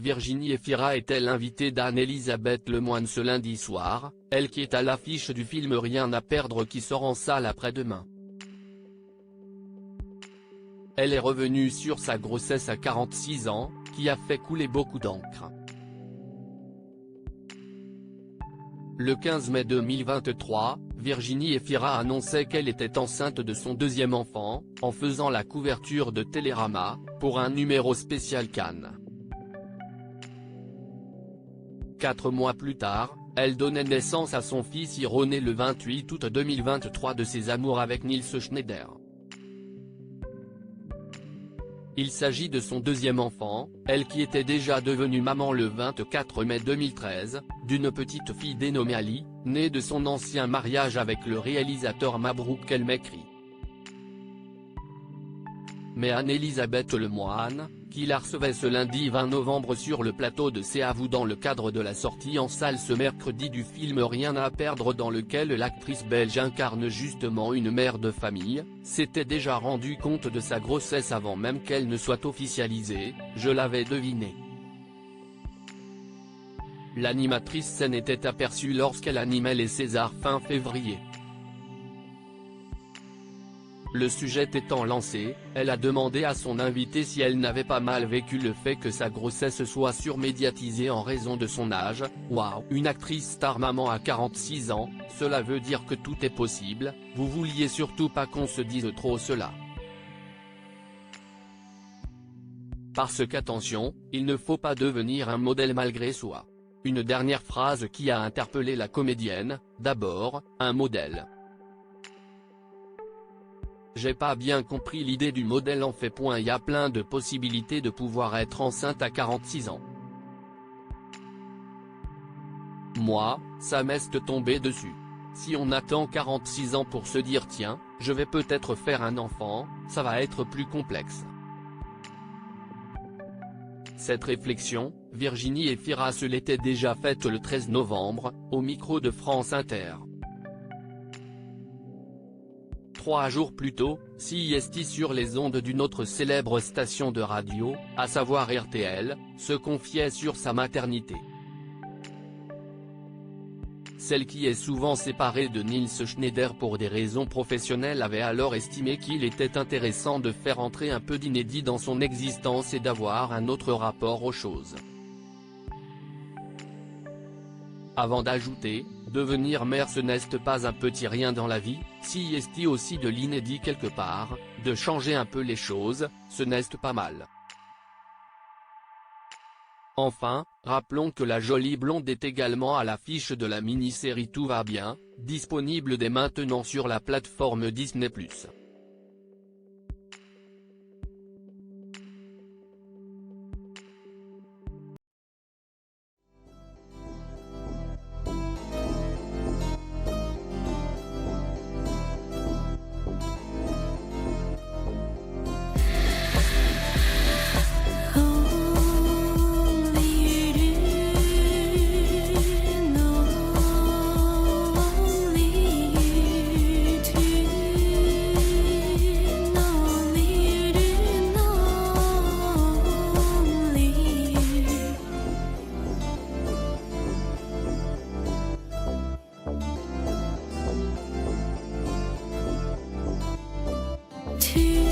Virginie Efira est-elle invitée d'Anne-Elisabeth Lemoine ce lundi soir, elle qui est à l'affiche du film Rien à perdre qui sort en salle après-demain. Elle est revenue sur sa grossesse à 46 ans, qui a fait couler beaucoup d'encre. Le 15 mai 2023, Virginie Efira annonçait qu'elle était enceinte de son deuxième enfant, en faisant la couverture de Télérama, pour un numéro spécial Cannes. 4 mois plus tard, elle donnait naissance à son fils Ironé le 28 août 2023 de ses amours avec Nils Schneider. Il s'agit de son deuxième enfant, elle qui était déjà devenue maman le 24 mai 2013, d'une petite fille dénommée Ali, née de son ancien mariage avec le réalisateur Mabrouk El Mekri. Mais Anne-Elisabeth Lemoine, qui la recevait ce lundi 20 novembre sur le plateau de C'est à vous dans le cadre de la sortie en salle ce mercredi du film Rien à perdre dans lequel l'actrice belge incarne justement une mère de famille, s'était déjà rendu compte de sa grossesse avant même qu'elle ne soit officialisée, je l'avais deviné. L'animatrice s'en était aperçue lorsqu'elle animait les Césars fin février. Le sujet étant lancé, elle a demandé à son invité si elle n'avait pas mal vécu le fait que sa grossesse soit surmédiatisée en raison de son âge. Waouh, une actrice star maman à 46 ans, cela veut dire que tout est possible, vous vouliez surtout pas qu'on se dise trop cela. Parce qu'attention, il ne faut pas devenir un modèle malgré soi. Une dernière phrase qui a interpellé la comédienne, d'abord, un modèle. J'ai pas bien compris l'idée du modèle en fait. Il y a plein de possibilités de pouvoir être enceinte à 46 ans. Moi, ça m'est tombé dessus. Si on attend 46 ans pour se dire tiens, je vais peut-être faire un enfant, ça va être plus complexe. Cette réflexion, Virginie Efira se l'était déjà faite le 13 novembre, au micro de France Inter. 3 jours plus tôt, CIST sur les ondes d'une autre célèbre station de radio, à savoir RTL, se confiait sur sa maternité. Celle qui est souvent séparée de Nils Schneider pour des raisons professionnelles avait alors estimé qu'il était intéressant de faire entrer un peu d'inédit dans son existence et d'avoir un autre rapport aux choses. Avant d'ajouter, devenir mère ce n'est pas un petit rien dans la vie, s'y est aussi de l'inédit quelque part, de changer un peu les choses, ce n'est pas mal. Enfin, rappelons que la jolie blonde est également à l'affiche de la mini-série Tout va bien, disponible dès maintenant sur la plateforme Disney+. To